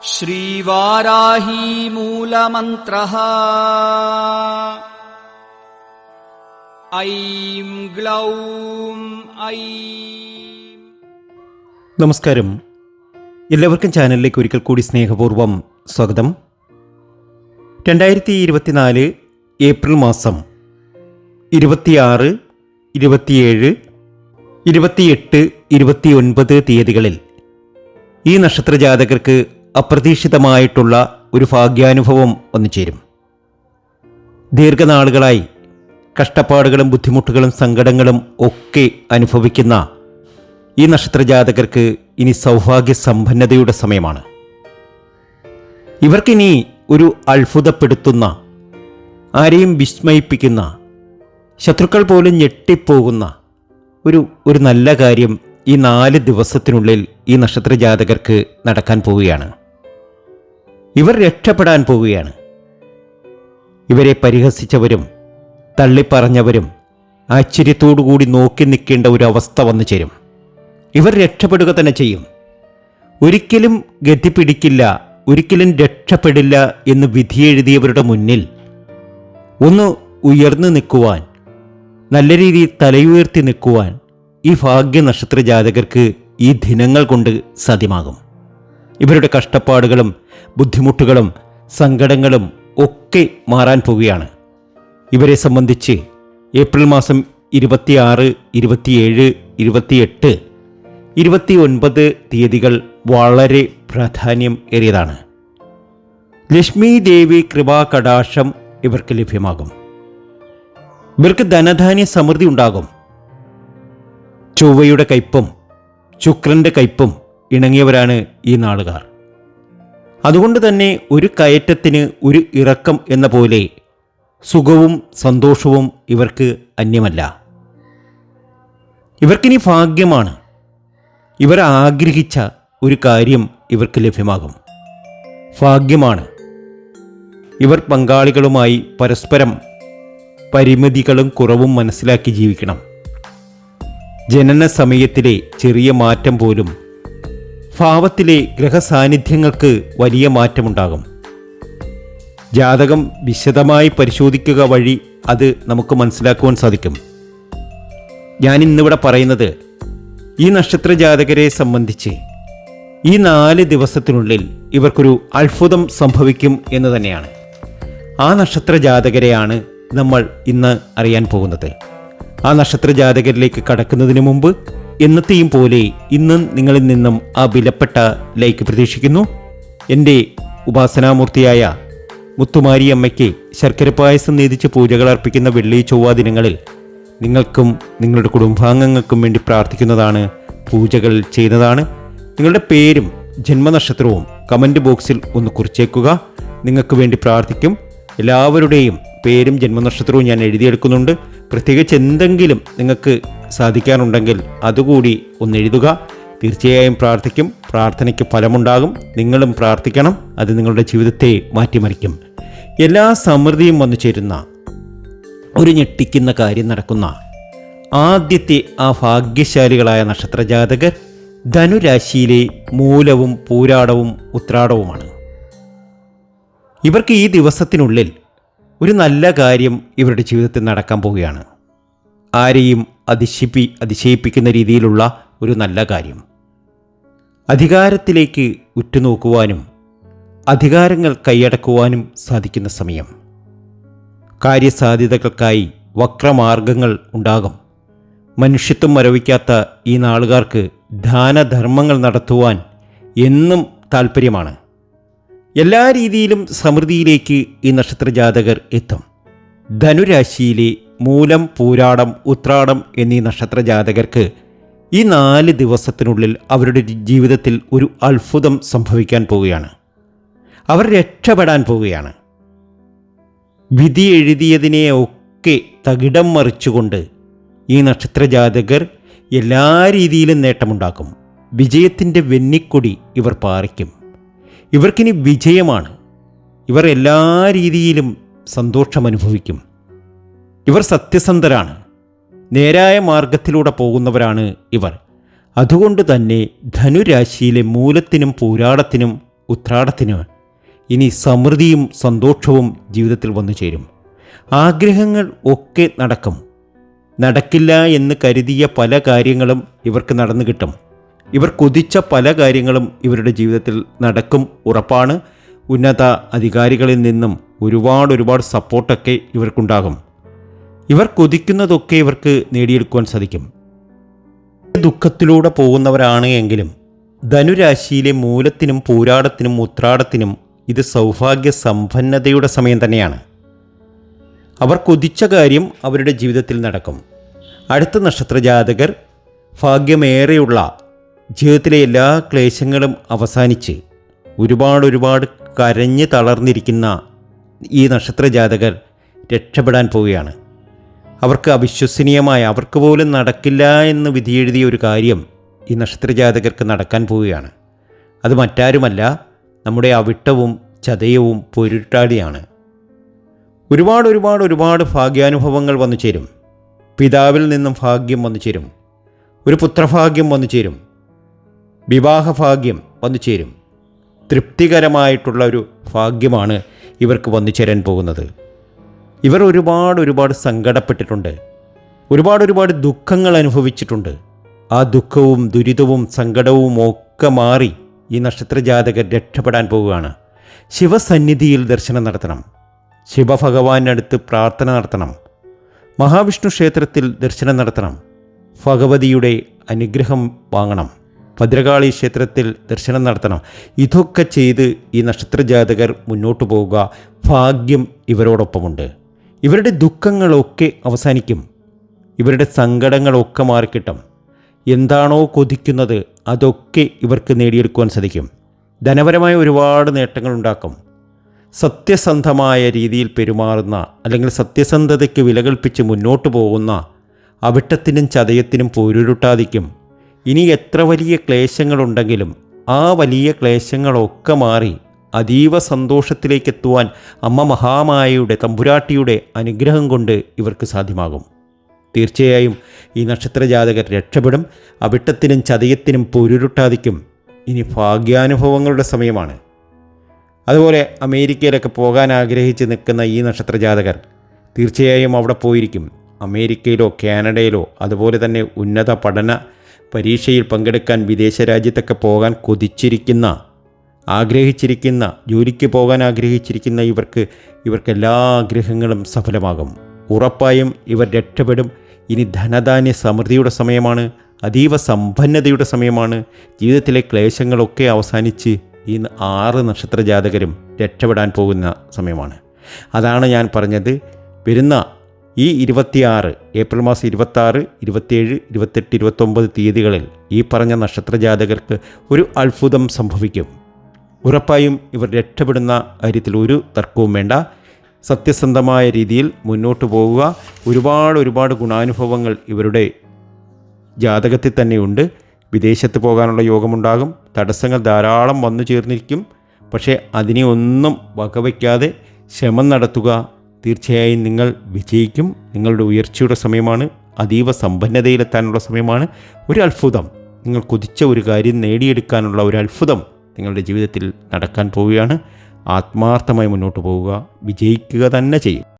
ശ്രീവാരാഹി മൂലമന്ത്രഃ ഐം ഗ്ലൗം ഐം. നമസ്കാരം. എല്ലാവർക്കും ചാനലിലേക്ക് ഒരിക്കൽ കൂടി സ്നേഹപൂർവ്വം സ്വാഗതം. 2024 ഏപ്രിൽ മാസം 26, 27, 28, 29 തീയതികളിൽ ഈ നക്ഷത്രജാതകർക്ക് അപ്രതീക്ഷിതമായിട്ടുള്ള ഒരു ഭാഗ്യാനുഭവം വന്നു ചേരും. ദീർഘനാളുകളായി കഷ്ടപ്പാടുകളും ബുദ്ധിമുട്ടുകളും സങ്കടങ്ങളും ഒക്കെ അനുഭവിക്കുന്ന ഈ നക്ഷത്രജാതകർക്ക് ഇനി സൗഭാഗ്യ സമ്പന്നതയുടെ സമയമാണ്. ഇവർക്കിനി ഒരു അത്ഭുതപ്പെടുത്തുന്ന, ആരെയും വിസ്മയിപ്പിക്കുന്ന, ശത്രുക്കൾ പോലും ഞെട്ടിപ്പോകുന്ന ഒരു നല്ല കാര്യം ഈ 4 ദിവസത്തിനുള്ളിൽ ഈ നക്ഷത്രജാതകർക്ക് നടക്കാൻ പോവുകയാണ്. ഇവർ രക്ഷപ്പെടാൻ പോവുകയാണ്. ഇവരെ പരിഹസിച്ചവരും തള്ളിപ്പറഞ്ഞവരും ആശ്ചര്യത്തോടുകൂടി നോക്കി നിൽക്കേണ്ട ഒരു അവസ്ഥ വന്നു ചേരും. ഇവർ രക്ഷപ്പെടുക തന്നെ ചെയ്യും. ഒരിക്കലും ഗതി പിടിക്കില്ല, ഒരിക്കലും രക്ഷപ്പെടില്ല എന്ന് വിധിയെഴുതിയവരുടെ മുന്നിൽ ഒന്ന് ഉയർന്നു നിൽക്കുവാൻ, നല്ല രീതിയിൽ തലയുയർത്തി നിൽക്കുവാൻ ഈ ഭാഗ്യ നക്ഷത്ര ജാതകർക്ക് ഈ ദിനങ്ങൾ കൊണ്ട് സാധ്യമാകും. ഇവരുടെ കഷ്ടപ്പാടുകളും ബുദ്ധിമുട്ടുകളും സങ്കടങ്ങളും ഒക്കെ മാറാൻ പോവുകയാണ്. ഇവരെ സംബന്ധിച്ച് ഏപ്രിൽ മാസം 26, 27, 28, 29 തീയതികൾ വളരെ പ്രാധാന്യം ഏറിയതാണ്. ലക്ഷ്മി ദേവി കൃപാകടാക്ഷം ഇവർക്ക് ലഭ്യമാകും. ഇവർക്ക് ധനധാന്യ സമൃദ്ധി ഉണ്ടാകും. ചൊവ്വയുടെ കയ്പും ശുക്രന്റെ കയ്പും ഇണങ്ങിയവരാണ് ഈ നാളുകാർ. അതുകൊണ്ട് തന്നെ ഒരു കയറ്റത്തിന് ഒരു ഇറക്കം എന്ന പോലെ സുഖവും സന്തോഷവും ഇവർക്ക് അന്യമല്ല. ഇവർക്കിനി ഭാഗ്യമാണ്. ഇവർ ആഗ്രഹിച്ച ഒരു കാര്യം ഇവർക്ക് ലഭ്യമാകും. ഭാഗ്യമാണ്. ഇവർ പങ്കാളികളുമായി പരസ്പരം പരിമിതികളും കുറവും മനസ്സിലാക്കി ജീവിക്കണം. ജനന സമയത്തിലെ ചെറിയ മാറ്റം പോലും ഭാവത്തിലെ ഗ്രഹസാന്നിധ്യങ്ങൾക്ക് വലിയ മാറ്റമുണ്ടാകും. ജാതകം വിശദമായി പരിശോധിക്കുക വഴി അത് നമുക്ക് മനസ്സിലാക്കുവാൻ സാധിക്കും. ഞാൻ ഇന്നിവിടെ പറയുന്നത് ഈ നക്ഷത്ര ജാതകരെ സംബന്ധിച്ച് ഈ 4 ദിവസത്തിനുള്ളിൽ ഇവർക്കൊരു അത്ഭുതം സംഭവിക്കും എന്ന് തന്നെയാണ്. ആ നക്ഷത്ര ജാതകരെയാണ് നമ്മൾ ഇന്ന് അറിയാൻ പോകുന്നത്. ആ നക്ഷത്ര ജാതകരിലേക്ക് കടക്കുന്നതിന് മുമ്പ് എന്നത്തെയും പോലെ ഇന്നും നിങ്ങളിൽ നിന്നും ആ വിലപ്പെട്ട ലൈക്ക് പ്രതീക്ഷിക്കുന്നു. എൻ്റെ ഉപാസനാമൂർത്തിയായ മുത്തുമാരിയമ്മയ്ക്ക് ശർക്കര പായസം നേദിച്ച് പൂജകൾ അർപ്പിക്കുന്ന വെള്ളി ചൊവ്വ ദിനങ്ങളിൽ നിങ്ങൾക്കും നിങ്ങളുടെ കുടുംബാംഗങ്ങൾക്കും വേണ്ടി പ്രാർത്ഥിക്കുന്നതാണ്, പൂജകൾ ചെയ്യുന്നതാണ്. നിങ്ങളുടെ പേരും ജന്മനക്ഷത്രവും കമൻറ്റ് ബോക്സിൽ ഒന്ന് കുറിച്ചേക്കുക. നിങ്ങൾക്ക് വേണ്ടി പ്രാർത്ഥിക്കും. എല്ലാവരുടെയും പേരും ജന്മനക്ഷത്രവും ഞാൻ എഴുതിയെടുക്കുന്നുണ്ട്. പ്രത്യേകിച്ച് എന്തെങ്കിലും നിങ്ങൾക്ക് സാധിക്കാനുണ്ടെങ്കിൽ അതുകൂടി ഒന്ന് എഴുതുക. തീർച്ചയായും പ്രാർത്ഥിക്കും. പ്രാർത്ഥനയ്ക്ക് ഫലമുണ്ടാകും. നിങ്ങളും പ്രാർത്ഥിക്കണം. അത് നിങ്ങളുടെ ജീവിതത്തെ മാറ്റിമറിക്കും. എല്ലാ സമൃദ്ധിയും വന്നു ചേരുന്ന ഒരു ഞെട്ടിക്കുന്ന കാര്യം നടക്കുന്ന ആദ്യത്തെ ആ ഭാഗ്യശാലികളായ നക്ഷത്രജാതകർ ധനുരാശിയിലെ മൂലവും പൂരാടവും ഉത്രാടവുമാണ്. ഇവർക്ക് ഈ ദിവസത്തിനുള്ളിൽ ഒരു നല്ല കാര്യം ഇവരുടെ ജീവിതത്തിൽ നടക്കാൻ പോവുകയാണ്. ആരെയും അതിശയിപ്പിക്കുന്ന രീതിയിലുള്ള ഒരു നല്ല കാര്യം. അധികാരത്തിലേക്ക് ഉറ്റുനോക്കുവാനും അധികാരങ്ങൾ കൈയടക്കുവാനും സാധിക്കുന്ന സമയം. കാര്യസാധ്യതകൾക്കായി വക്രമാർഗങ്ങൾ ഉണ്ടാകും. മനുഷ്യത്വം മരവിക്കാത്ത ഈ നാളുകാർക്ക് ദാനധർമ്മങ്ങൾ നടത്തുവാൻ എന്നും താല്പര്യമാണ്. എല്ലാ രീതിയിലും സമൃദ്ധിയിലേക്ക് ഈ നക്ഷത്രജാതകർ എത്തും. ധനുരാശിയിലെ മൂലം, പൂരാടം, ഉത്രാടം എന്നീ നക്ഷത്രജാതകർക്ക് ഈ 4 ദിവസത്തിനുള്ളിൽ അവരുടെ ജീവിതത്തിൽ ഒരു അത്ഭുതം സംഭവിക്കാൻ പോവുകയാണ്. അവർ രക്ഷപ്പെടാൻ പോവുകയാണ്. വിധി എഴുതിയതിനെ ഒക്കെ തകിടം മറിച്ചുകൊണ്ട് ഈ നക്ഷത്രജാതകർ എല്ലാ രീതിയിലും നേട്ടമുണ്ടാക്കും. വിജയത്തിൻ്റെ വെന്നിക്കൊടി ഇവർ പാറിക്കും. ഇവർക്കിനി വിജയമാണ്. ഇവർ എല്ലാ രീതിയിലും സന്തോഷം അനുഭവിക്കും. ഇവർ സത്യസന്ധരാണ്. നേരായ മാർഗത്തിലൂടെ പോകുന്നവരാണ് ഇവർ. അതുകൊണ്ട് തന്നെ ധനുരാശിയിലെ മൂലത്തിനും പൂരാടത്തിനും ഉത്രാടത്തിന് ഇനി സമൃദ്ധിയും സന്തോഷവും ജീവിതത്തിൽ വന്നു ചേരും. ആഗ്രഹങ്ങൾ ഒക്കെ നടക്കും. നടക്കില്ല എന്ന് കരുതിയ പല കാര്യങ്ങളും ഇവർക്ക് നടന്നു കിട്ടും. ഇവർ കൊതിച്ച പല കാര്യങ്ങളും ഇവരുടെ ജീവിതത്തിൽ നടക്കും, ഉറപ്പാണ്. ഉന്നത അധികാരികളിൽ നിന്നും ഒരുപാട് സപ്പോർട്ടൊക്കെ ഇവർക്കുണ്ടാകും. ഇവർ കൊതിക്കുന്നതൊക്കെ ഇവർക്ക് നേടിയെടുക്കുവാൻ സാധിക്കും. ദുഃഖത്തിലൂടെ പോകുന്നവരാണ് എങ്കിലും ധനുരാശിയിലെ മൂലത്തിനും പൂരാടത്തിനും ഉത്രാടത്തിനും ഇത് സൗഭാഗ്യ സമ്പന്നതയുടെ സമയം തന്നെയാണ്. അവർ കൊതിച്ച കാര്യം അവരുടെ ജീവിതത്തിൽ നടക്കും. അടുത്ത നക്ഷത്രജാതകർ ഭാഗ്യമേറെയുള്ള ജീവിതത്തിലെ എല്ലാ ക്ലേശങ്ങളും അവസാനിച്ച് ഒരുപാട് കരഞ്ഞ് തളർന്നിരിക്കുന്ന ഈ നക്ഷത്രജാതകർ രക്ഷപ്പെടാൻ പോവുകയാണ്. അവർക്ക് അവിശ്വസനീയമായ, അവർക്ക് പോലും നടക്കില്ല എന്ന് വിധിയെഴുതിയ ഒരു കാര്യം ഈ നക്ഷത്രജാതകർക്ക് നടക്കാൻ പോവുകയാണ്. അത് മറ്റാരുമല്ല, നമ്മുടെ അവിട്ടവും ചതയവും പൊരുട്ടാടിയാണ്. ഒരുപാട് ഭാഗ്യാനുഭവങ്ങൾ വന്നു ചേരും. പിതാവിൽ നിന്നും ഭാഗ്യം വന്നു ചേരും. ഒരു പുത്രഭാഗ്യം വന്നു ചേരും. വിവാഹഭാഗ്യം വന്നു ചേരും. തൃപ്തികരമായിട്ടുള്ള ഒരു ഭാഗ്യമാണ് ഇവർക്ക് വന്നു ചേരാൻ പോകുന്നത്. ഇവർ ഒരുപാട് സങ്കടപ്പെട്ടിട്ടുണ്ട്. ഒരുപാട് ദുഃഖങ്ങൾ അനുഭവിച്ചിട്ടുണ്ട്. ആ ദുഃഖവും ദുരിതവും സങ്കടവും ഒക്കെ മാറി ഈ നക്ഷത്രജാതകർ രക്ഷപ്പെടാൻ പോവുകയാണ്. ശിവസന്നിധിയിൽ ദർശനം നടത്തണം. ശിവഭഗവാനടുത്ത് പ്രാർത്ഥന നടത്തണം. മഹാവിഷ്ണു ക്ഷേത്രത്തിൽ ദർശനം നടത്തണം. ഭഗവതിയുടെ അനുഗ്രഹം വാങ്ങണം. ഭദ്രകാളി ക്ഷേത്രത്തിൽ ദർശനം നടത്തണം. ഇതൊക്കെ ചെയ്ത് ഈ നക്ഷത്രജാതകർ മുന്നോട്ട് പോവുക. ഭാഗ്യം ഇവരോടൊപ്പമുണ്ട്. ഇവരുടെ ദുഃഖങ്ങളൊക്കെ അവസാനിക്കും. ഇവരുടെ സങ്കടങ്ങളൊക്കെ മാറിക്കിട്ടും. എന്താണോ കൊതിക്കുന്നത് അതൊക്കെ ഇവർക്ക് നേടിയെടുക്കുവാൻ സാധിക്കും. ധനപരമായ ഒരുപാട് നേട്ടങ്ങൾ ഉണ്ടാക്കും. സത്യസന്ധമായ രീതിയിൽ പെരുമാറുന്ന, അല്ലെങ്കിൽ സത്യസന്ധതയ്ക്ക് വില കൽപ്പിച്ച് മുന്നോട്ട് പോകുന്ന അവിട്ടത്തിനും ചതയത്തിനും പോരുരുട്ടാതിക്കും. ഇനി എത്ര വലിയ ക്ലേശങ്ങളുണ്ടെങ്കിലും ആ വലിയ ക്ലേശങ്ങളൊക്കെ മാറി അതീവ സന്തോഷത്തിലേക്കെത്തുവാൻ അമ്മ മഹാമായയുടെ, തമ്പുരാട്ടിയുടെ അനുഗ്രഹം കൊണ്ട് ഇവർക്ക് സാധ്യമാകും. തീർച്ചയായും ഈ നക്ഷത്രജാതകർ രക്ഷപ്പെടും. അവിട്ടത്തിനും ചതയത്തിനും പൊരുരുട്ടാതിക്കും ഇനി ഭാഗ്യാനുഭവങ്ങളുടെ സമയമാണ്. അതുപോലെ അമേരിക്കയിലൊക്കെ പോകാൻ ആഗ്രഹിച്ച് നിൽക്കുന്ന ഈ നക്ഷത്രജാതകർ തീർച്ചയായും അവിടെ പോയിരിക്കും. അമേരിക്കയിലോ കാനഡയിലോ അതുപോലെ തന്നെ ഉന്നത പഠന പരീക്ഷയിൽ പങ്കെടുക്കാൻ വിദേശ രാജ്യത്തൊക്കെ പോകാൻ കൊതിച്ചിരിക്കുന്ന, ആഗ്രഹിച്ചിരിക്കുന്ന, ജോലിക്ക് പോകാൻ ആഗ്രഹിച്ചിരിക്കുന്ന ഇവർക്കെല്ലാ ആഗ്രഹങ്ങളും സഫലമാകും. ഉറപ്പായും ഇവർ രക്ഷപ്പെടും. ഇനി ധനധാന്യ സമൃദ്ധിയുടെ സമയമാണ്. അതീവ സമ്പന്നതയുടെ സമയമാണ്. ജീവിതത്തിലെ ക്ലേശങ്ങളൊക്കെ അവസാനിച്ച് ഈ 6 നക്ഷത്രജാതകരും രക്ഷപ്പെടാൻ പോകുന്ന സമയമാണ്. അതാണ് ഞാൻ പറഞ്ഞത്. വരുന്ന ഈ 26 ഏപ്രിൽ മാസം 26, 27, 28, 29 തീയതികളിൽ ഈ പറഞ്ഞ നക്ഷത്രജാതകർക്ക് ഒരു അത്ഭുതം സംഭവിക്കും. ഉറപ്പായും ഇവർ രക്ഷപ്പെടുന്ന കാര്യത്തിൽ ഒരു തർക്കവും വേണ്ട. സത്യസന്ധമായ രീതിയിൽ മുന്നോട്ട് പോവുക. ഒരുപാട് ഗുണാനുഭവങ്ങൾ ഇവരുടെ ജാതകത്തിൽ തന്നെയുണ്ട്. വിദേശത്ത് പോകാനുള്ള യോഗമുണ്ടാകും. തടസ്സങ്ങൾ ധാരാളം വന്നു ചേർന്നിരിക്കും. പക്ഷേ അതിനെ ഒന്നും വകവയ്ക്കാതെ ശ്രമം നടത്തുക. തീർച്ചയായും നിങ്ങൾ വിജയിക്കും. നിങ്ങളുടെ ഉയർച്ചയുടെ സമയമാണ്. അതീവ സമ്പന്നതയിലെത്താനുള്ള സമയമാണ്. ഒരു അത്ഭുതം, നിങ്ങൾ കൊതിച്ച ഒരു കാര്യം നേടിയെടുക്കാനുള്ള ഒരു അത്ഭുതം നിങ്ങളുടെ ജീവിതത്തിൽ നടക്കാൻ പോവുകയാണ്. ആത്മാർത്ഥമായി മുന്നോട്ട് പോവുക. വിജയിക്കുക തന്നെ ചെയ്യും.